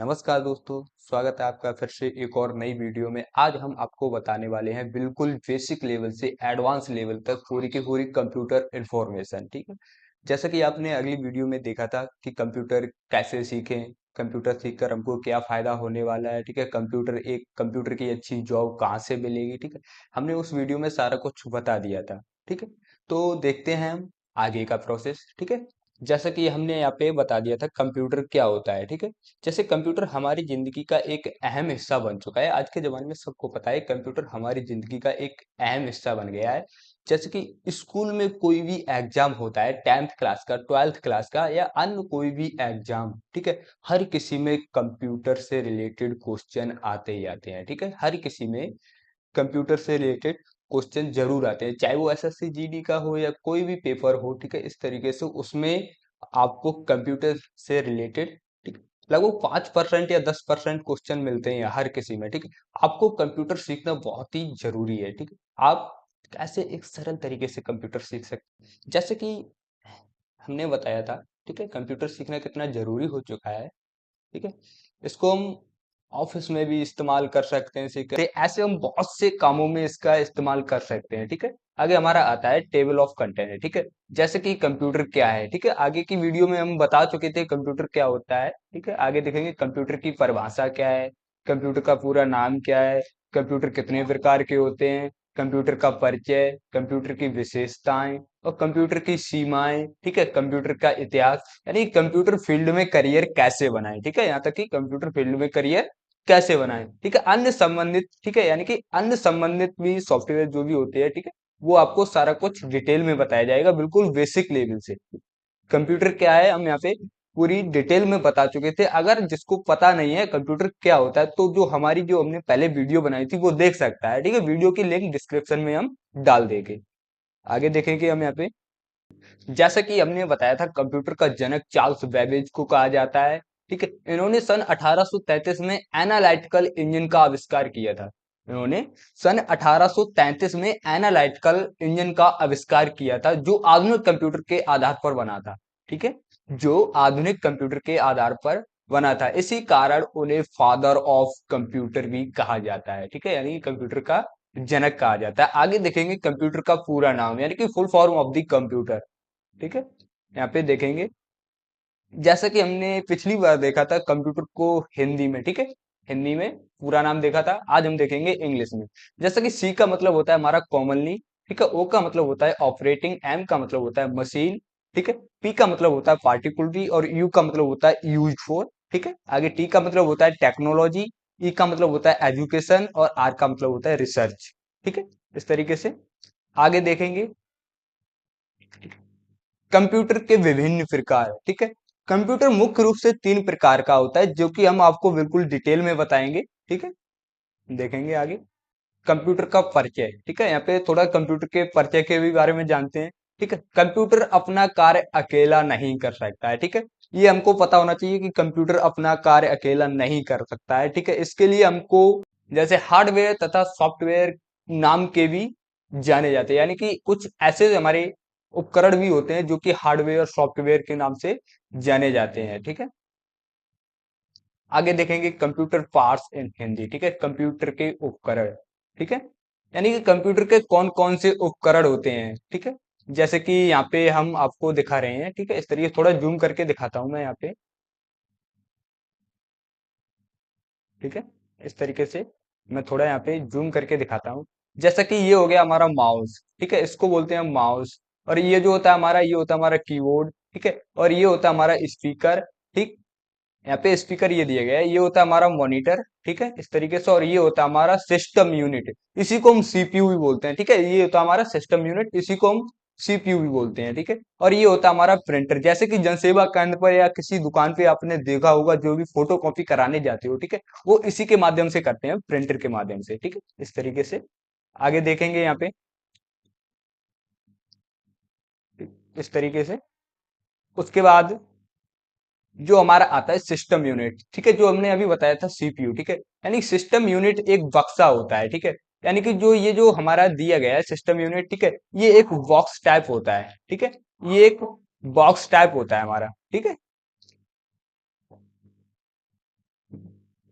नमस्कार दोस्तों, स्वागत है आपका फिर से एक और नई वीडियो में। आज हम आपको बताने वाले हैं बिल्कुल बेसिक लेवल से एडवांस लेवल तक पूरी की पूरी कंप्यूटर इंफॉर्मेशन। ठीक है, जैसा कि आपने अगली वीडियो में देखा था कि कंप्यूटर कैसे सीखें, कंप्यूटर सीखकर हमको क्या फायदा होने वाला है। ठीक है, कंप्यूटर की अच्छी जॉब कहाँ से मिलेगी। ठीक है, हमने उस वीडियो में सारा कुछ बता दिया था। ठीक है, तो देखते हैं हम आगे का प्रोसेस। ठीक है, जैसा कि हमने यहाँ पे बता दिया था कंप्यूटर क्या होता है। ठीक है, जैसे कंप्यूटर हमारी जिंदगी का एक अहम हिस्सा बन चुका है। आज के जमाने में सबको पता है कंप्यूटर हमारी जिंदगी का एक अहम हिस्सा बन गया है। जैसे कि स्कूल में कोई भी एग्जाम होता है, 10th क्लास का, 12th क्लास का या अन्य कोई भी एग्जाम, ठीक है, हर किसी में कंप्यूटर से रिलेटेड क्वेश्चन आते ही आते हैं। ठीक है, हर किसी में कंप्यूटर से रिलेटेड क्वेश्चन जरूर आते हैं, चाहे वो एसएससी जीडी का हो या कोई भी पेपर हो। ठीक है, इस तरीके से उसमें आपको कंप्यूटर से रिलेटेड, ठीक, लगभग 5% या 10% क्वेश्चन मिलते हैं हर किसी में। ठीक है, आपको कंप्यूटर सीखना बहुत ही जरूरी है। ठीक है, आप कैसे एक सरल तरीके से कंप्यूटर सीख सकते हैं, जैसे कि हमने बताया था। ठीक है, कंप्यूटर सीखना कितना जरूरी हो चुका है। ठीक है, इसको हम ऑफिस में भी इस्तेमाल कर सकते हैं, सीख ऐसे हम बहुत से कामों में इसका इस्तेमाल कर सकते हैं। ठीक है, आगे हमारा आता है टेबल ऑफ कंटेंट। ठीक है, जैसे कि कंप्यूटर क्या है। ठीक है, आगे की वीडियो में हम बता चुके थे कंप्यूटर क्या होता है। ठीक है, आगे देखेंगे कंप्यूटर की परिभाषा क्या है, कंप्यूटर का पूरा नाम क्या है, कंप्यूटर कितने प्रकार के होते हैं, कंप्यूटर का परिचय, कंप्यूटर की विशेषताएं और कंप्यूटर की सीमाएं। ठीक है, कंप्यूटर का इतिहास, यानी कंप्यूटर फील्ड में करियर कैसे बनाए। ठीक है, यहाँ तक कि कंप्यूटर फील्ड में करियर कैसे बनाए। ठीक है, अन्य संबंधित, ठीक है, यानी कि अन्य संबंधित भी सॉफ्टवेयर जो भी होते हैं, ठीक है, वो आपको सारा कुछ डिटेल में बताया जाएगा, बिल्कुल बेसिक लेवल से। कंप्यूटर क्या है हम यहाँ पे पूरी डिटेल में बता चुके थे। अगर जिसको पता नहीं है कंप्यूटर क्या होता है, तो जो हमने पहले वीडियो बनाई थी वो देख सकता है। ठीक है, वीडियो की लिंक डिस्क्रिप्शन में हम डाल देंगे। आगे देखेंगे हम यहाँ पे, जैसा कि हमने बताया था कंप्यूटर का जनक चार्ल्स बेबेज को कहा जाता है। ठीक है, इन्होंने सन 1833 में एनालिटिकल इंजन का आविष्कार किया था। इन्होंने सन 1833 में एनालिटिकल इंजन का आविष्कार किया था, जो आधुनिक कंप्यूटर के आधार पर बना था। ठीक है, जो आधुनिक कंप्यूटर के आधार पर बना था, इसी कारण उन्हें फादर ऑफ कंप्यूटर भी कहा जाता है। ठीक है, यानी कंप्यूटर का जनक कहा जाता है। आगे देखेंगे कंप्यूटर का पूरा नाम, यानी कि full form of the computer. ठीक है, यहाँ पे देखेंगे जैसा कि हमने पिछली बार देखा था कंप्यूटर को हिंदी में। ठीक है, हिंदी में पूरा नाम देखा था, आज हम देखेंगे इंग्लिश में। जैसा कि सी का मतलब होता है हमारा कॉमनली, ठीक है, ओ का मतलब होता है ऑपरेटिंग, एम का मतलब होता है मशीन, ठीक है, पी का मतलब होता है पार्टिकुलरली और यू का मतलब होता है यूज फॉर। ठीक है, आगे टी का मतलब होता है टेक्नोलॉजी, ई का मतलब होता है एजुकेशन और आर का मतलब होता है रिसर्च। ठीक है, इस तरीके से आगे देखेंगे कंप्यूटर के विभिन्न प्रकार। ठीक है, कंप्यूटर मुख्य रूप से 3 प्रकार का होता है, जो कि हम आपको बिल्कुल डिटेल में बताएंगे। ठीक है, देखेंगे आगे कंप्यूटर का परिचय। ठीक है, यहाँ पे थोड़ा कंप्यूटर के परिचय के भी बारे में जानते हैं। ठीक है, कंप्यूटर अपना कार्य अकेला नहीं कर सकता है। ठीक है, ये हमको पता होना चाहिए कि कंप्यूटर अपना कार्य अकेला नहीं कर सकता है। ठीक है, इसके लिए हमको जैसे हार्डवेयर तथा सॉफ्टवेयर नाम के भी जाने जाते हैं, यानी कि कुछ ऐसे हमारे उपकरण भी होते हैं जो कि हार्डवेयर और सॉफ्टवेयर के नाम से जाने जाते हैं। ठीक है, आगे देखेंगे कंप्यूटर पार्ट्स इन हिंदी। ठीक है, कंप्यूटर के उपकरण। ठीक है, यानी कि कंप्यूटर के कौन कौन से उपकरण होते हैं। ठीक है, जैसे कि यहाँ पे हम आपको दिखा रहे हैं। ठीक है, इस तरीके थोड़ा जूम करके दिखाता हूं मैं यहाँ पे। ठीक है, इस तरीके से मैं थोड़ा यहाँ पे जूम करके दिखाता हूँ। जैसा कि ये हो गया हमारा माउस। ठीक है, इसको बोलते हैं माउस। और ये जो होता है हमारा, ये होता है हमारा कीबोर्ड। ठीक है, और ये होता है हमारा स्पीकर। ठीक, यहाँ पे स्पीकर ये दिया गया है, ये होता है हमारा मॉनिटर। ठीक है, इस तरीके से, और ये होता है हमारा सिस्टम यूनिट, इसी को हम सीपीयू भी बोलते हैं। ठीक है, ये होता है हमारा सिस्टम यूनिट, इसी को हम सीपीयू भी बोलते हैं। ठीक है, और ये होता है हमारा प्रिंटर, जैसे कि जनसेवा केंद्र पर या किसी दुकान पे आपने देखा होगा, जो भी फोटो कॉपी कराने जाते हो, ठीक है, वो इसी के माध्यम से करते हैं, प्रिंटर के माध्यम से। ठीक है, इस तरीके से आगे देखेंगे यहाँ पे इस तरीके से। उसके बाद जो हमारा आता है सिस्टम यूनिट। ठीक है, जो हमने अभी बताया था सीपीयू। ठीक है, यानी सिस्टम यूनिट एक बक्सा होता है। ठीक है, यानी कि जो ये जो हमारा दिया गया है सिस्टम यूनिट, ठीक है, ये एक बॉक्स टाइप होता है। ठीक है, ये एक बॉक्स टाइप होता है हमारा। ठीक है,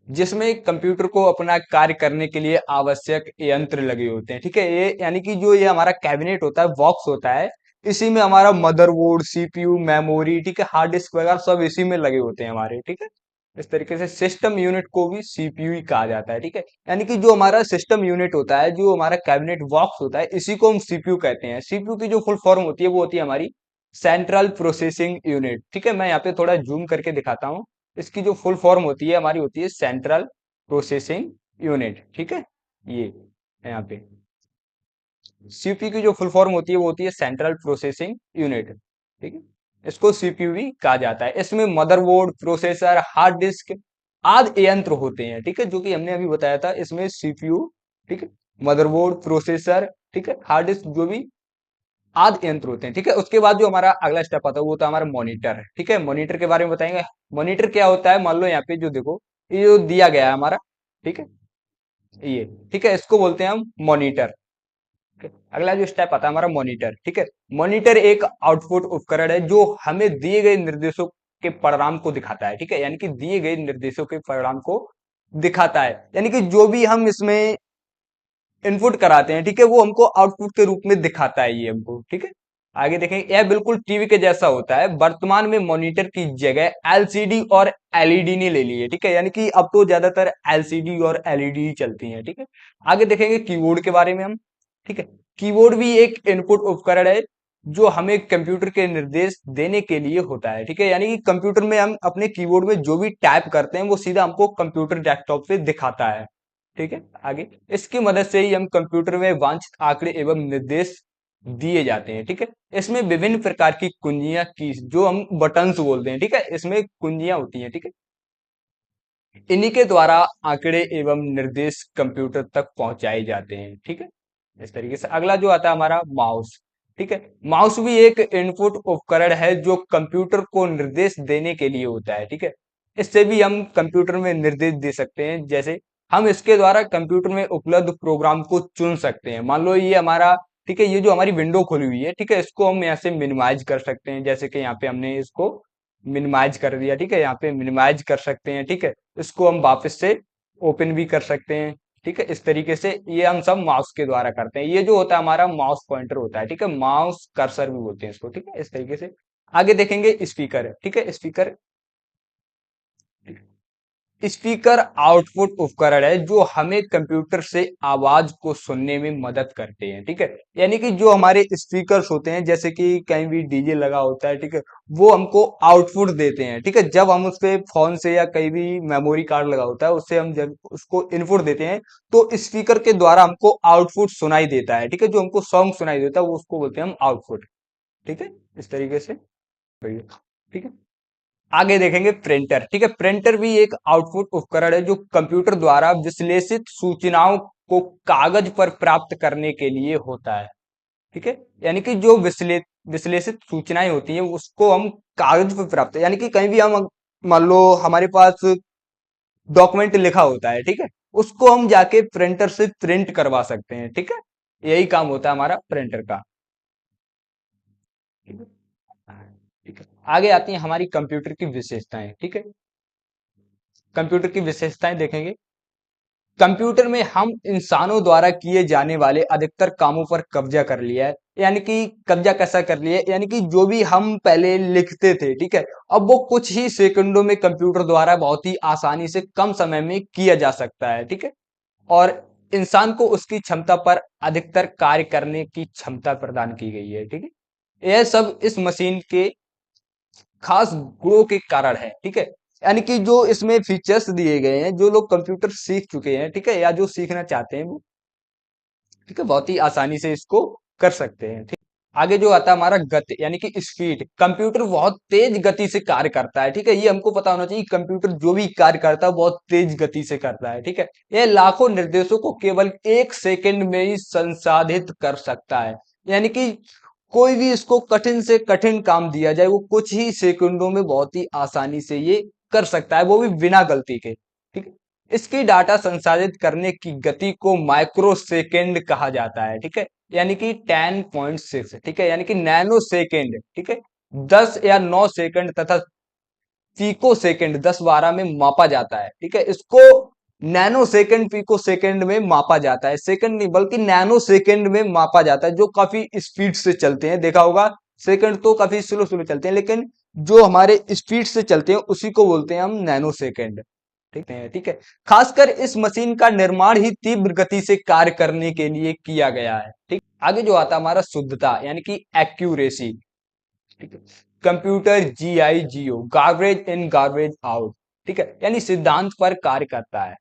जिसमें कंप्यूटर को अपना कार्य करने के लिए आवश्यक यंत्र लगे होते हैं। ठीक है, ये यानी कि जो ये हमारा कैबिनेट होता है, बॉक्स होता है, इसी में हमारा मदरबोर्ड, सीपीयू, मेमोरी, ठीक है, हार्ड डिस्क वगैरह सब इसी में लगे होते हैं हमारे। ठीक है, इस तरीके से सिस्टम यूनिट को भी सीपीयू ही कहा जाता है। ठीक है, यानी कि जो हमारा सिस्टम यूनिट होता है, जो हमारा कैबिनेट बॉक्स होता है, इसी को हम सीपीयू कहते हैं। सीपीयू की जो फुल फॉर्म होती है वो होती है हमारी सेंट्रल प्रोसेसिंग यूनिट। ठीक है, मैं यहाँ पे थोड़ा जूम करके दिखाता हूँ। इसकी जो फुल फॉर्म होती है हमारी होती है सेंट्रल प्रोसेसिंग यूनिट। ठीक है, ये यहाँ पे सीपीयू की जो फुल फॉर्म होती है वो होती है सेंट्रल प्रोसेसिंग यूनिट। ठीक है, इसको सीपीयू भी कहा जाता है। इसमें मदरबोर्ड, प्रोसेसर, हार्ड डिस्क आदि यंत्र होते हैं। ठीक है, जो कि हमने अभी बताया था, इसमें सीपीयू, ठीक है, मदरबोर्ड, प्रोसेसर, ठीक है, हार्ड डिस्क जो भी आदि यंत्र होते हैं। ठीक है, उसके बाद जो हमारा अगला स्टेप आता है वो होता है हमारा मॉनिटर। ठीक है, मॉनिटर के बारे में बताएंगे। मॉनिटर क्या होता है, मान लो यहाँ पे जो देखो, ये जो दिया गया है हमारा, ठीक है, ये, ठीक है, इसको बोलते हैं हम मॉनिटर। ठीक है? अगला जो स्टेप आता है हमारा मॉनिटर। ठीक है, मॉनिटर एक आउटपुट उपकरण है जो हमें दिए गए निर्देशों के परिणाम को दिखाता है। ठीक है, यानी कि दिए गए निर्देशों के परिणाम को दिखाता है, यानी कि जो भी हम इसमें इनपुट कराते हैं, ठीक है, वो हमको आउटपुट के रूप में दिखाता है ये हमको। ठीक है, आगे देखेंगे, यह बिल्कुल टीवी के जैसा होता है। वर्तमान में मॉनिटर की जगह एलसीडी और एलईडी ने ले ली है। ठीक है, यानी कि अब तो ज्यादातर एलसीडी और एलईडी ही चलती हैं। ठीक है, आगे देखेंगे कीबोर्ड के बारे में हम। ठीक है, कीबोर्ड भी एक इनपुट उपकरण है जो हमें कंप्यूटर के निर्देश देने के लिए होता है। ठीक है, यानी कि कंप्यूटर में हम अपने कीबोर्ड में जो भी टाइप करते हैं वो सीधा हमको कंप्यूटर डेस्कटॉप पे दिखाता है। ठीक है, आगे इसकी मदद से ही हम कंप्यूटर में वांछित आंकड़े एवं निर्देश दिए जाते हैं। ठीक है, इसमें विभिन्न प्रकार की कुंजियां की जो हम बटन्स बोलते हैं। ठीक है, इसमें कुंजियां होती हैं। ठीक है, इन्हीं के द्वारा आंकड़े एवं निर्देश कंप्यूटर तक पहुंचाए जाते हैं। ठीक है, इस तरीके से अगला जो आता है हमारा माउस। ठीक है, माउस भी एक इनपुट उपकरण है जो कंप्यूटर को निर्देश देने के लिए होता है। ठीक है, इससे भी हम कंप्यूटर में निर्देश दे सकते हैं। जैसे हम इसके द्वारा कंप्यूटर में उपलब्ध प्रोग्राम को चुन सकते हैं। मान लो ये हमारा, ठीक है, ये जो हमारी विंडो खुली हुई है, ठीक है, इसको हम यहाँ से मिनिमाइज कर सकते हैं। जैसे कि यहाँ पे हमने इसको मिनिमाइज कर दिया। ठीक है, यहाँ पे मिनिमाइज कर सकते हैं। ठीक है, इसको हम वापस से ओपन भी कर सकते हैं। ठीक है, इस तरीके से ये हम सब माउस के द्वारा करते हैं। ये जो होता है हमारा माउस पॉइंटर होता है। ठीक है, माउस कर्सर भी बोलते हैं इसको। ठीक है, इस तरीके से आगे देखेंगे स्पीकर। ठीक है, स्पीकर, स्पीकर आउटपुट उपकरण है जो हमें कंप्यूटर से आवाज को सुनने में मदद करते हैं। ठीक है, यानी कि जो हमारे स्पीकर्स होते हैं, जैसे कि कहीं भी डीजे लगा होता है, ठीक है, वो हमको आउटपुट देते हैं। ठीक है, जब हम उस पे फोन से या कहीं भी मेमोरी कार्ड लगा होता है उससे हम जब उसको इनपुट देते हैं तो स्पीकर के द्वारा हमको आउटपुट सुनाई देता है। ठीक है, जो हमको सॉन्ग सुनाई देता है वो उसको बोलते हैं हम आउटपुट। ठीक है, इस तरीके से। ठीक है, आगे देखेंगे प्रिंटर। ठीक है, प्रिंटर भी एक आउटपुट उपकरण है जो कंप्यूटर द्वारा विश्लेषित सूचनाओं को कागज पर प्राप्त करने के लिए होता है। ठीक है, यानी कि जो विश्लेषित सूचनाएं होती हैं उसको हम कागज पर प्राप्त, यानी कि कहीं भी हम, मान लो हमारे पास डॉक्यूमेंट लिखा होता है, ठीक है, उसको हम जाके प्रिंटर से प्रिंट करवा सकते हैं। ठीक है, यही काम होता है हमारा प्रिंटर का। ठीक है, ठीक है, आगे आती हैं हमारी कंप्यूटर की विशेषताएं। ठीक है, कंप्यूटर की विशेषताएं देखेंगे। कंप्यूटर में हम इंसानों द्वारा किए जाने वाले अधिकतर कामों पर कब्जा कर लिया है। यानी कि कब्जा कैसा कर लिया है, यानी कि जो भी हम पहले लिखते थे, ठीक है, अब वो कुछ ही सेकंडों में कंप्यूटर द्वारा बहुत ही आसानी से कम समय में किया जा सकता है। ठीक है, और इंसान को उसकी क्षमता पर अधिकतर कार्य करने की क्षमता प्रदान की गई है। ठीक है, यह सब इस मशीन के खास गुणों के कारण है। ठीक है, यानी कि जो इसमें फीचर्स दिए गए हैं, जो लोग कंप्यूटर सीख चुके हैं, ठीक है, या जो सीखना चाहते हैं वो, ठीक है, बहुत ही आसानी से इसको कर सकते हैं। ठीक, आगे जो आता है हमारा गति यानी कि स्पीड। कंप्यूटर बहुत तेज गति से कार्य करता है। ठीक है, ये हमको पता होना चाहिए, कंप्यूटर जो भी कार्य करता है बहुत तेज गति से करता है। ठीक है, यह लाखों निर्देशों को केवल 1 सेकंड में ही संसाधित कर सकता है। यानी कि कोई भी इसको कठिन से कठिन काम दिया जाए वो कुछ ही सेकंडों में बहुत ही आसानी से ये कर सकता है, वो भी बिना गलती के। ठीक है, इसकी डाटा संसाधित करने की गति को माइक्रो सेकेंड कहा जाता है। ठीक है, यानी कि 10.6, ठीक है, यानी कि नैनो सेकेंड। ठीक है, 10 या 9 सेकंड तथा पिको सेकंड 10-12 में मापा जाता है, ठीक है। इसको नैनो सेकंड पिको सेकंड में मापा जाता है, सेकंड नहीं बल्कि नैनो सेकंड में मापा जाता है, जो काफी स्पीड से चलते हैं। देखा होगा सेकंड तो काफी स्लो स्लो चलते हैं, लेकिन जो हमारे स्पीड से चलते हैं उसी को बोलते हैं हम नैनो सेकंड, ठीक है। खासकर इस मशीन का निर्माण ही तीव्र गति से कार्य करने के लिए किया गया है, ठीक। आगे जो आता है हमारा शुद्धता यानी कि एक्यूरेसी, ठीक है। Computer GIGO, garbage in garbage out, ठीक है, यानी सिद्धांत पर कार्य करता है।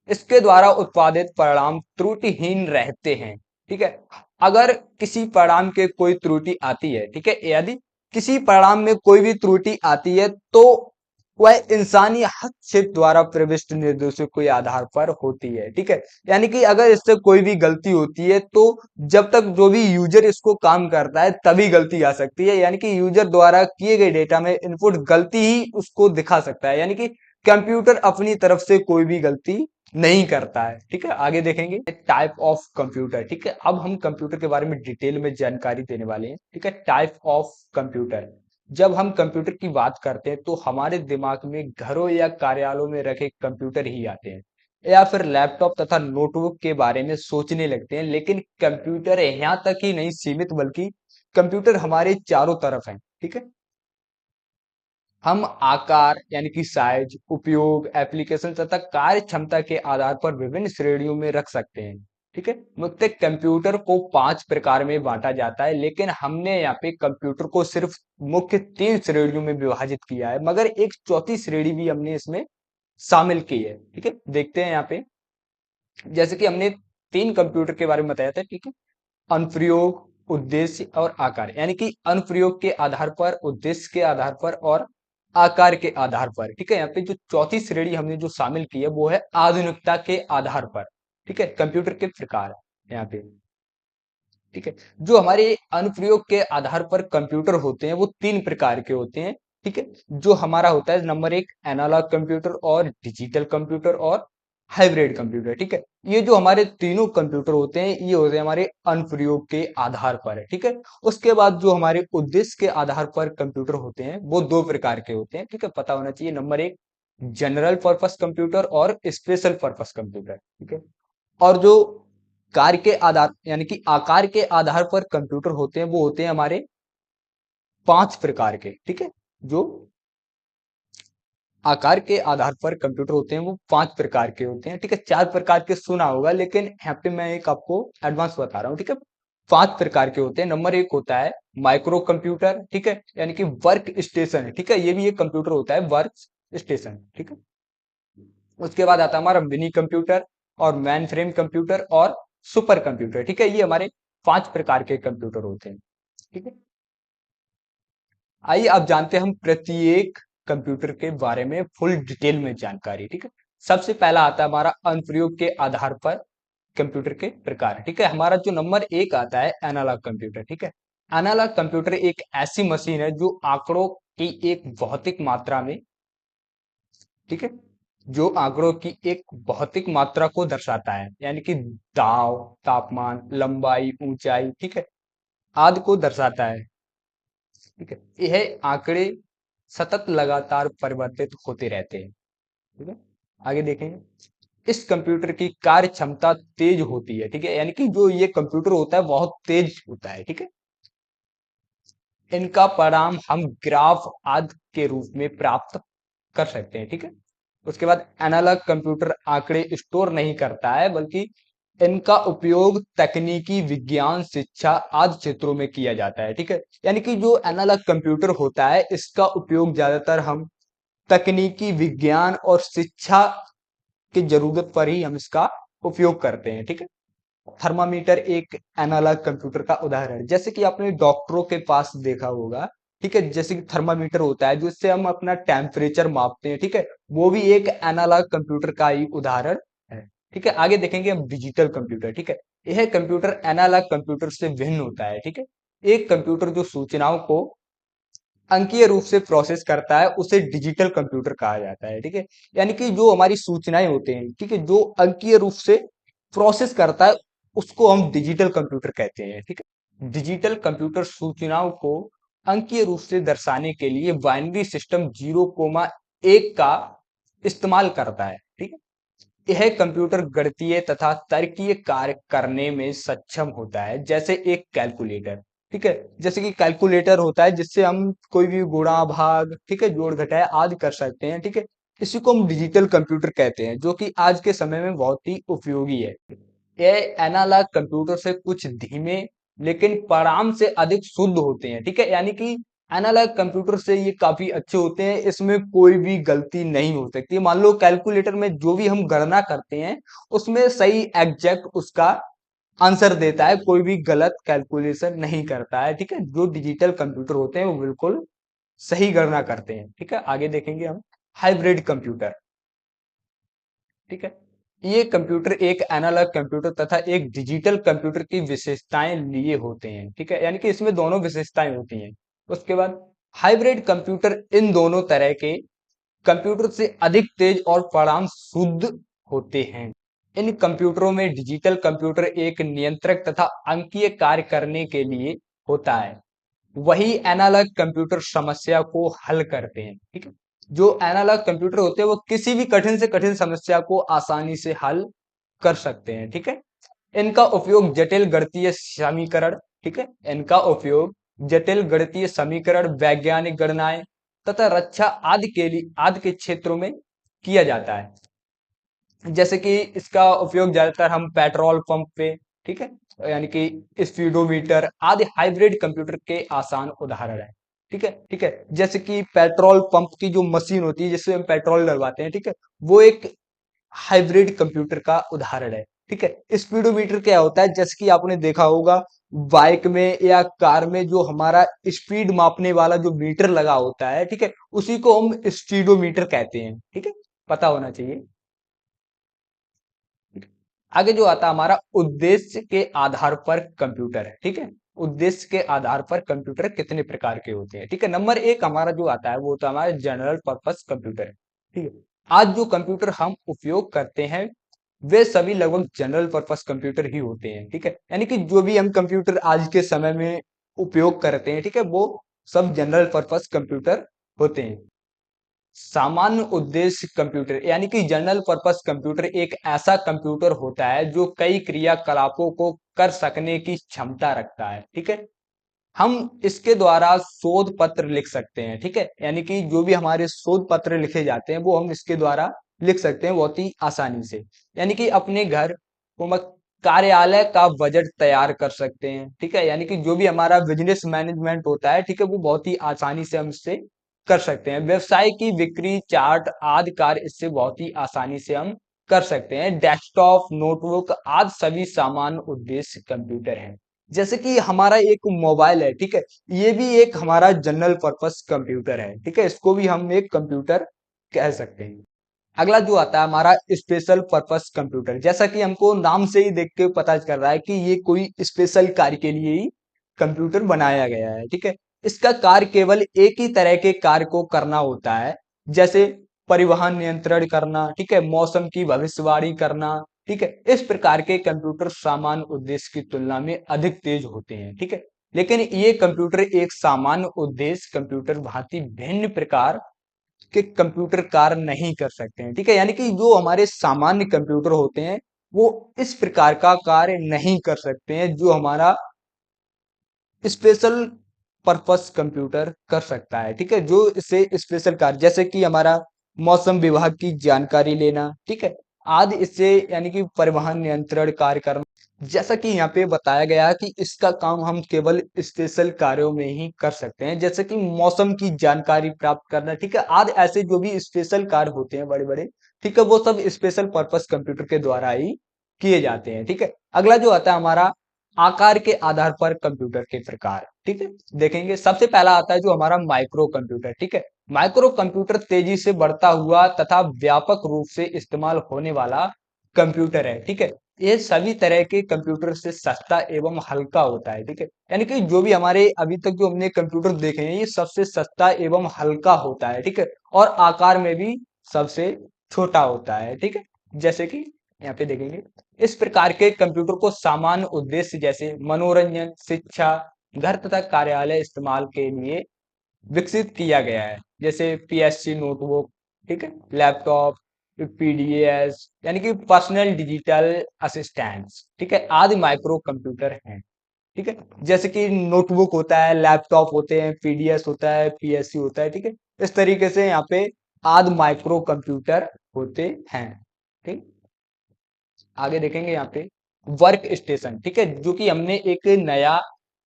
इसके द्वारा उत्पादित परिणाम त्रुटिहीन रहते हैं, ठीक है। अगर किसी परिणाम के कोई त्रुटि आती है, ठीक है, यदि किसी परिणाम में कोई भी त्रुटि आती है तो वह इंसानी हस्तक्षेप द्वारा प्रविष्ट निर्देशों के आधार पर होती है, ठीक है। यानी कि अगर इससे कोई भी गलती होती है तो जब तक जो भी यूजर इसको काम करता है तभी गलती आ सकती है, यानी कि यूजर द्वारा किए गए डेटा में इनपुट गलती ही उसको दिखा सकता है, यानी कि कंप्यूटर अपनी तरफ से कोई भी गलती नहीं करता है, ठीक है। आगे देखेंगे टाइप ऑफ कंप्यूटर, ठीक है। अब हम कंप्यूटर के बारे में डिटेल में जानकारी देने वाले हैं, ठीक है। टाइप ऑफ कंप्यूटर, जब हम कंप्यूटर की बात करते हैं तो हमारे दिमाग में घरों या कार्यालयों में रखे कंप्यूटर ही आते हैं, या फिर लैपटॉप तथा नोटबुक के बारे में सोचने लगते हैं। लेकिन कंप्यूटर यहाँ तक ही नहीं सीमित, बल्कि कंप्यूटर हमारे चारों तरफ है, ठीक है। हम आकार यानी कि साइज, उपयोग, एप्लीकेशन तथा कार्य क्षमता के आधार पर विभिन्न श्रेणियों में रख सकते हैं, ठीक है। मुख्यतः कंप्यूटर को 5 प्रकार में बांटा जाता है, लेकिन हमने यहाँ पे कंप्यूटर को सिर्फ मुख्य 3 श्रेणियों में विभाजित किया है, मगर एक चौथी श्रेणी भी हमने इसमें शामिल की है, ठीक है। देखते हैं यहाँ पे, जैसे कि हमने 3 कंप्यूटर के बारे में बताया था, ठीक है। अनुप्रयोग, उद्देश्य और आकार, यानी कि अनुप्रयोग के आधार पर, उद्देश्य के आधार पर और आकार के आधार पर, ठीक है। यहाँ पे जो चौथी श्रेणी हमने जो शामिल की है वो है आधुनिकता के आधार पर, ठीक है। कंप्यूटर के प्रकार यहाँ पे, ठीक है। जो हमारे अनुप्रयोग के आधार पर कंप्यूटर होते हैं वो 3 प्रकार के होते हैं, ठीक है। जो हमारा होता है नंबर 1 एनालॉग कंप्यूटर और डिजिटल कंप्यूटर और हाइब्रिड कंप्यूटर, ठीक है। ये जो हमारे तीनों कंप्यूटर होते हैं ये होते हैं हमारे अनुप्रयोग के आधार पर, ठीक है। उसके बाद जो हमारे उद्देश्य के आधार पर कंप्यूटर होते हैं वो 2 प्रकार के होते हैं, ठीक है, पता होना चाहिए। नंबर 1 जनरल पर्पस कंप्यूटर और स्पेशल पर्पस कंप्यूटर, ठीक है। और जो कार्य के आधार यानी कि आकार के आधार पर कंप्यूटर होते हैं वो होते हैं हमारे 5 प्रकार के, ठीक है। जो आकार के आधार पर कंप्यूटर होते हैं वो 5 प्रकार के होते हैं, ठीक है। 4 प्रकार के सुना होगा, लेकिन यहाँ पे मैं एक आपको एडवांस बता रहा हूँ, ठीक है। 5 प्रकार के होते हैं। नंबर 1 होता है माइक्रो कंप्यूटर, ठीक है, यानी कि वर्क स्टेशन, ठीक है। ये भी एक कंप्यूटर होता है, वर्क स्टेशन, ठीक है। उसके बाद आता है हमारा मिनी कंप्यूटर और मेन फ्रेम कंप्यूटर और सुपर कंप्यूटर, ठीक है। ये हमारे 5 प्रकार के कंप्यूटर होते हैं, ठीक है। आइए अब जानते हैं हम प्रत्येक कंप्यूटर के बारे में फुल डिटेल में जानकारी, ठीक है। सबसे पहला आता है हमारा अनुप्रयोग के आधार पर कंप्यूटर के प्रकार, ठीक है। हमारा जो नंबर 1 आता है एनालॉग कंप्यूटर, ठीक है। एनालॉग कंप्यूटर एक ऐसी मशीन है जो आंकड़ों की एक भौतिक मात्रा में, ठीक है, जो आंकड़ों की एक भौतिक मात्रा को दर्शाता है, यानी कि दाब, तापमान, लंबाई, ऊंचाई, ठीक है, आदि को दर्शाता है, ठीक है। यह आंकड़े सतत लगातार परिवर्तित होते रहते हैं, ठीक है। आगे देखेंगे, इस कंप्यूटर की कार्य क्षमता तेज होती है, ठीक है, यानी कि जो ये कंप्यूटर होता है बहुत तेज होता है, ठीक है। इनका परिणाम हम ग्राफ आदि के रूप में प्राप्त कर सकते हैं, ठीक है। उसके बाद एनालॉग कंप्यूटर आंकड़े स्टोर नहीं करता है, बल्कि इनका उपयोग तकनीकी, विज्ञान, शिक्षा आदि क्षेत्रों में किया जाता है, ठीक है। यानी कि जो एनालॉग कंप्यूटर होता है इसका उपयोग ज्यादातर हम तकनीकी, विज्ञान और शिक्षा की जरूरत पर ही हम इसका उपयोग करते हैं, ठीक है। थर्मामीटर एक एनालॉग कंप्यूटर का उदाहरण है, जैसे कि आपने डॉक्टरों के पास देखा होगा, ठीक है, जैसे कि थर्मामीटर होता है जिससे हम अपना टेम्परेचर मापते हैं, ठीक है। वो भी एक एनालॉग कंप्यूटर का ही उदाहरण है, ठीक है। आगे देखेंगे हम डिजिटल कंप्यूटर, ठीक है। यह कंप्यूटर एनालॉग कंप्यूटर से भिन्न होता है, ठीक है। एक कंप्यूटर जो सूचनाओं को अंकीय रूप से प्रोसेस करता है उसे डिजिटल कंप्यूटर कहा जाता है, ठीक है। यानी कि जो हमारी सूचनाएं होते हैं, ठीक है, जो अंकीय रूप से प्रोसेस करता है उसको हम डिजिटल कंप्यूटर कहते हैं, ठीक है। डिजिटल कंप्यूटर सूचनाओं को अंकीय रूप से दर्शाने के लिए बाइनरी सिस्टम 0,1 का इस्तेमाल करता है। ठीक है, यह कंप्यूटर गणितीय तथा तार्किक कार्य करने में सक्षम होता है, जैसे एक कैलकुलेटर। ठीक है, जैसे कि कैलकुलेटर होता है जिससे हम कोई भी गुणा भाग, ठीक है, जोड़ घटाए आदि कर सकते हैं। ठीक है, इसी को हम डिजिटल कंप्यूटर कहते हैं, जो कि आज के समय में बहुत ही उपयोगी है। ये एनालॉग कंप्यूटर से कुछ धीमे लेकिन परिणाम से अधिक शुद्ध होते हैं। ठीक है, यानी कि एनालॉग कंप्यूटर से ये काफी अच्छे होते हैं, इसमें कोई भी गलती नहीं हो सकती। मान लो कैलकुलेटर में जो भी हम गणना करते हैं उसमें सही एग्जैक्ट उसका आंसर देता है, कोई भी गलत कैलकुलेशन नहीं करता है। ठीक है, जो डिजिटल कंप्यूटर होते हैं वो बिल्कुल सही गणना करते हैं। ठीक है, आगे देखेंगे हम हाइब्रिड कंप्यूटर। ठीक है, ये कंप्यूटर एक एनालॉग कंप्यूटर तथा एक डिजिटल कंप्यूटर की विशेषताएं लिए होते हैं। ठीक है, यानी कि इसमें दोनों विशेषताएं होती हैं। उसके बाद हाइब्रिड कंप्यूटर इन दोनों तरह के कंप्यूटर से अधिक तेज और परिणाम शुद्ध होते हैं। इन कंप्यूटरों में डिजिटल कंप्यूटर एक नियंत्रक तथा अंकीय कार्य करने के लिए होता है, वही एनालॉग कंप्यूटर समस्या को हल करते हैं। ठीक है, जो एनालॉग कंप्यूटर होते हैं वो किसी भी कठिन से कठिन समस्या को आसानी से हल कर सकते हैं। ठीक है, इनका उपयोग जटिल गणितीय समीकरण, ठीक है, इनका उपयोग जटिल गणितीय समीकरण, वैज्ञानिक गणनाएं तथा रक्षा आदि के लिए आदि के क्षेत्रों में किया जाता है। जैसे कि इसका उपयोग ज्यादातर हम पेट्रोल पंप पे, ठीक है, यानी कि स्पीडोमीटर आदि हाइब्रिड कंप्यूटर के आसान उदाहरण है। ठीक है, ठीक है, जैसे कि पेट्रोल पंप की जो मशीन होती है जिससे हम पेट्रोल डलवाते हैं, ठीक है, वो एक हाइब्रिड कंप्यूटर का उदाहरण है। ठीक है, स्पीडोमीटर क्या होता है, जैसे कि आपने देखा होगा बाइक में या कार में जो हमारा स्पीड मापने वाला जो मीटर लगा होता है, ठीक है, उसी को हम स्पीडोमीटर कहते हैं। ठीक है, पता होना चाहिए। आगे जो आता है हमारा उद्देश्य के आधार पर कंप्यूटर है। ठीक है, उद्देश्य के आधार पर कंप्यूटर कितने प्रकार के होते हैं। ठीक है, नंबर एक हमारा जो आता है वो होता है हमारा जनरल पर्पस कंप्यूटर। ठीक है, आज जो कंप्यूटर हम उपयोग करते हैं वे सभी लगभग जनरल पर्पस कंप्यूटर ही होते हैं। ठीक है, यानी कि जो भी हम कंप्यूटर आज के समय में उपयोग करते हैं, ठीक है, वो सब जनरल पर्पस कंप्यूटर होते हैं। सामान्य उद्देश्य कंप्यूटर यानी कि जनरल पर्पस कंप्यूटर एक ऐसा कंप्यूटर होता है जो कई क्रियाकलापों को कर सकने की क्षमता रखता है। ठीक है, हम इसके द्वारा शोध पत्र लिख सकते हैं। ठीक है, यानी कि जो भी हमारे शोध पत्र लिखे जाते हैं वो हम इसके द्वारा लिख सकते हैं बहुत ही आसानी से। यानी कि अपने घर को कार्यालय का बजट तैयार कर सकते हैं। ठीक है, यानी कि जो भी हमारा बिजनेस मैनेजमेंट होता है, ठीक है, वो बहुत ही आसानी से हम इससे कर सकते हैं। व्यवसाय की बिक्री चार्ट आदि कार्य इससे बहुत ही आसानी से हम कर सकते हैं। डेस्कटॉप नोटबुक आदि सभी सामान्य उद्देश्य कंप्यूटर हैं। जैसे कि हमारा एक मोबाइल है, ठीक है, ये भी एक हमारा जनरल पर्पस कंप्यूटर है। ठीक है, इसको भी हम एक कंप्यूटर कह सकते हैं। अगला जो आता है हमारा स्पेशल पर्पस कंप्यूटर, जैसा कि हमको नाम से ही देख के पता चल रहा है कि ये कोई स्पेशल कार्य के लिए ही कंप्यूटर बनाया गया है। ठीक है, इसका कार्य केवल एक ही तरह के कार्य को करना होता है, जैसे परिवहन नियंत्रण करना, ठीक है, मौसम की भविष्यवाणी करना। ठीक है, इस प्रकार के कंप्यूटर सामान्य उद्देश्य की तुलना में अधिक तेज होते हैं। ठीक है, लेकिन ये कंप्यूटर एक सामान्य उद्देश्य कंप्यूटर भांति भिन्न प्रकार के कंप्यूटर कार्य नहीं कर सकते हैं। ठीक है, यानी कि जो हमारे सामान्य कंप्यूटर होते हैं वो इस प्रकार का कार्य नहीं कर सकते हैं जो हमारा स्पेशल पर्पस कंप्यूटर कर सकता है। ठीक है, जो इससे स्पेशल कार्य जैसे कि हमारा मौसम विभाग की जानकारी लेना, ठीक है, आदि इससे यानी कि परिवहन नियंत्रण कार्य करना, जैसा कि यहाँ पे बताया गया है कि इसका काम हम केवल स्पेशल कार्यों में ही कर सकते हैं, जैसे कि मौसम की जानकारी प्राप्त करना। ठीक है, आदि ऐसे जो भी स्पेशल कार्य होते हैं बड़े बड़े, ठीक है, वो सब स्पेशल पर्पस कंप्यूटर के द्वारा ही किए जाते हैं। ठीक है, अगला जो आता है हमारा आकार के आधार पर कंप्यूटर के प्रकार। ठीक है, देखेंगे सबसे पहला आता है जो हमारा माइक्रो कंप्यूटर। ठीक है, माइक्रो कंप्यूटर तेजी से बढ़ता हुआ तथा व्यापक रूप से इस्तेमाल होने वाला कंप्यूटर है। ठीक है, ये सभी तरह के कंप्यूटर से सस्ता एवं हल्का होता है। ठीक है, यानी कि जो भी हमारे अभी तक जो हमने कंप्यूटर देखे हैं ये सबसे सस्ता एवं हल्का होता है। ठीक है, और आकार में भी सबसे छोटा होता है। ठीक है, जैसे कि यहाँ पे देखेंगे इस प्रकार के कंप्यूटर को सामान्य उद्देश्य जैसे मनोरंजन, शिक्षा, घर तथा कार्यालय इस्तेमाल के लिए विकसित किया गया है, जैसे पीएससी नोटबुक, ठीक है, लैपटॉप, पीडीएस यानी कि पर्सनल डिजिटल असिस्टेंट्स, ठीक है, आदि माइक्रो कंप्यूटर हैं, ठीक है, जैसे कि नोटबुक होता है, लैपटॉप होते हैं, पीडीएस होता है, पीएससी होता है, ठीक है, इस तरीके से यहाँ पे आदि माइक्रो कंप्यूटर होते हैं, ठीक। आगे देखेंगे यहाँ पे वर्क स्टेशन, ठीक है, जो कि हमने एक नया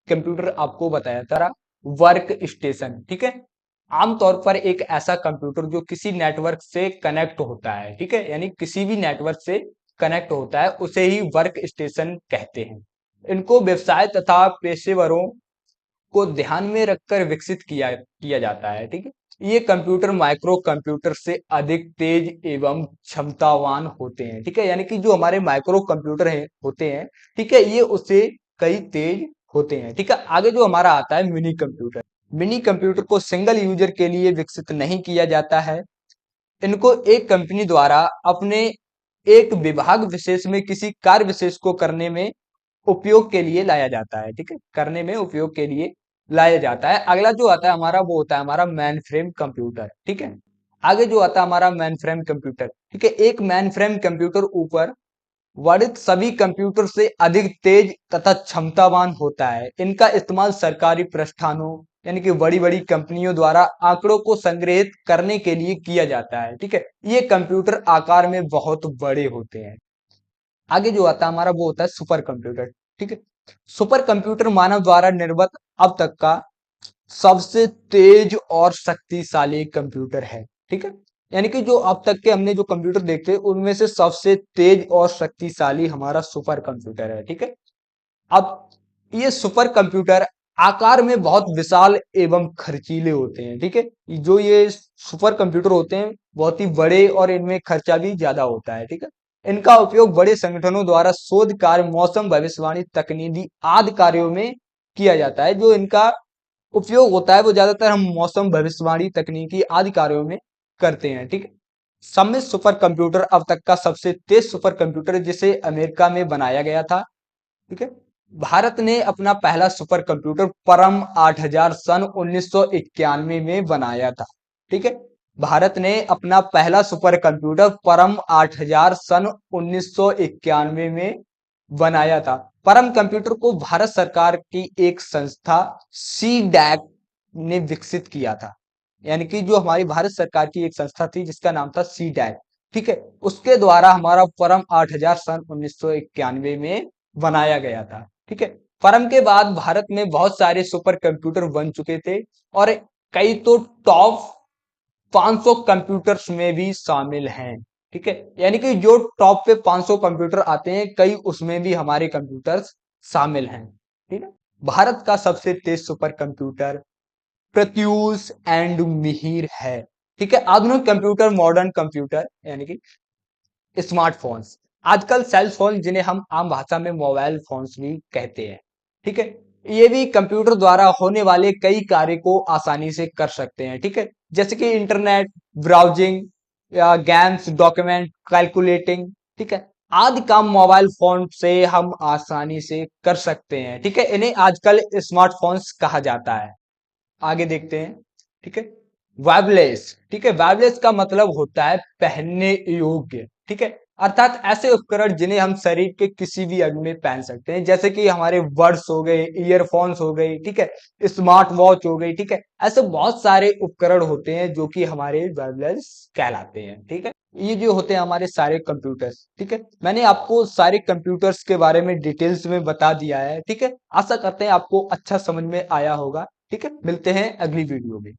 कंप्यूटर आपको बताया था, वर्क स्टेशन, ठीक है, आमतौर पर एक ऐसा कंप्यूटर जो किसी नेटवर्क से कनेक्ट होता है, ठीक है, यानी किसी भी नेटवर्क से कनेक्ट होता है उसे ही वर्क स्टेशन कहते हैं। इनको व्यवसाय तथा पेशेवरों को ध्यान में रखकर विकसित किया किया जाता है, ठीक है। ये कंप्यूटर माइक्रो कंप्यूटर से अधिक तेज एवं क्षमतावान होते हैं, ठीक है, यानी कि जो हमारे माइक्रो कंप्यूटर है होते हैं, ठीक है, ये उससे कई तेज होते हैं, ठीक है। आगे जो हमारा आता है मिनी कंप्यूटर। मिनी कंप्यूटर को सिंगल यूजर के लिए विकसित नहीं किया जाता है। इनको एक कंपनी द्वारा अपने एक विभाग विशेष में किसी कार्य विशेष को करने में उपयोग के लिए लाया जाता है, ठीक है, करने में उपयोग के लिए लाया जाता है। अगला जो आता है हमारा वो होता है हमारा मेन फ्रेम कंप्यूटर, ठीक है। आगे जो आता है हमारा मेन फ्रेम कंप्यूटर, ठीक है, एक मेन फ्रेम कंप्यूटर ऊपर वर्णित सभी कंप्यूटर से अधिक तेज तथा क्षमतावान होता है। इनका इस्तेमाल सरकारी प्रतिष्ठानों यानी कि बड़ी बड़ी कंपनियों द्वारा आंकड़ों को संग्रहित करने के लिए किया जाता है, ठीक है। ये कंप्यूटर आकार में बहुत बड़े होते हैं। आगे जो आता है हमारा वो होता है सुपर कंप्यूटर, ठीक है। सुपर कंप्यूटर मानव द्वारा निर्मित अब तक का सबसे तेज और शक्तिशाली कंप्यूटर है, ठीक है, यानी कि जो अब तक के हमने जो कंप्यूटर देखते हैं उनमें से सबसे तेज और शक्तिशाली हमारा सुपर कंप्यूटर है, ठीक है। अब ये सुपर कंप्यूटर आकार में बहुत विशाल एवं खर्चीले होते हैं, ठीक है, जो ये सुपर कंप्यूटर होते हैं बहुत ही बड़े और इनमें खर्चा भी ज्यादा होता है, ठीक है। इनका उपयोग बड़े संगठनों द्वारा शोध कार्य, मौसम भविष्यवाणी, तकनीकी आदि कार्यों में किया जाता है। जो इनका उपयोग होता है वो ज्यादातर हम मौसम भविष्यवाणी, तकनीकी आदि कार्यों में करते हैं, ठीक है। सम्मिलित सुपर कंप्यूटर अब तक का सबसे तेज सुपर कंप्यूटर जिसे अमेरिका में बनाया गया था, ठीक है। भारत ने अपना पहला सुपर कंप्यूटर परम 8000 सन 1991 में बनाया था, ठीक है। भारत ने अपना पहला सुपर कंप्यूटर परम 8000 सन 1991 में बनाया था। परम कंप्यूटर को भारत सरकार की एक संस्था सी डैक ने विकसित किया था, यानी कि जो हमारी भारत सरकार की एक संस्था थी जिसका नाम था सी डैक, ठीक है, उसके द्वारा हमारा परम 8000 सन 1991 में बनाया गया था, ठीक है। परम के बाद भारत में बहुत सारे सुपर कंप्यूटर बन चुके थे और कई तो टॉप 500 कंप्यूटर्स में भी शामिल हैं, ठीक है, यानी कि जो टॉप पे 500 कंप्यूटर आते हैं कई उसमें भी हमारे कंप्यूटर्स शामिल हैं, ठीक है। भारत का सबसे तेज super computer Pratyush and Mihir है, ठीक है। आधुनिक कंप्यूटर मॉडर्न कंप्यूटर यानी कि स्मार्टफोन्स, आजकल सेल फोन जिन्हें हम आम भाषा में मोबाइल फोन्स भी कहते हैं, ठीक है, ये भी कंप्यूटर द्वारा होने वाले कई कार्य को आसानी से कर सकते हैं, ठीक है, जैसे कि इंटरनेट ब्राउजिंग या गेम्स, डॉक्यूमेंट कैलकुलेटिंग, ठीक है, आदि काम मोबाइल फोन से हम आसानी से कर सकते हैं, ठीक है। इन्हें आजकल स्मार्टफोन्स कहा जाता है। आगे देखते हैं, ठीक है, वायरलेस, ठीक है, वायरलेस का मतलब होता है पहनने योग्य, ठीक है, अर्थात ऐसे उपकरण जिन्हें हम शरीर के किसी भी अंग में पहन सकते हैं, जैसे कि हमारे बड्स हो गए, ईयरफोन्स हो गई, ठीक है, स्मार्ट वॉच हो गई, ठीक है, ऐसे बहुत सारे उपकरण होते हैं जो कि हमारे वायरलेस कहलाते हैं, ठीक है। ये जो होते हैं हमारे सारे कंप्यूटर्स, ठीक है, मैंने आपको सारे कंप्यूटर्स के बारे में डिटेल्स में बता दिया है, ठीक है, आशा करते हैं आपको अच्छा समझ में आया होगा, ठीक है, मिलते हैं अगली वीडियो में।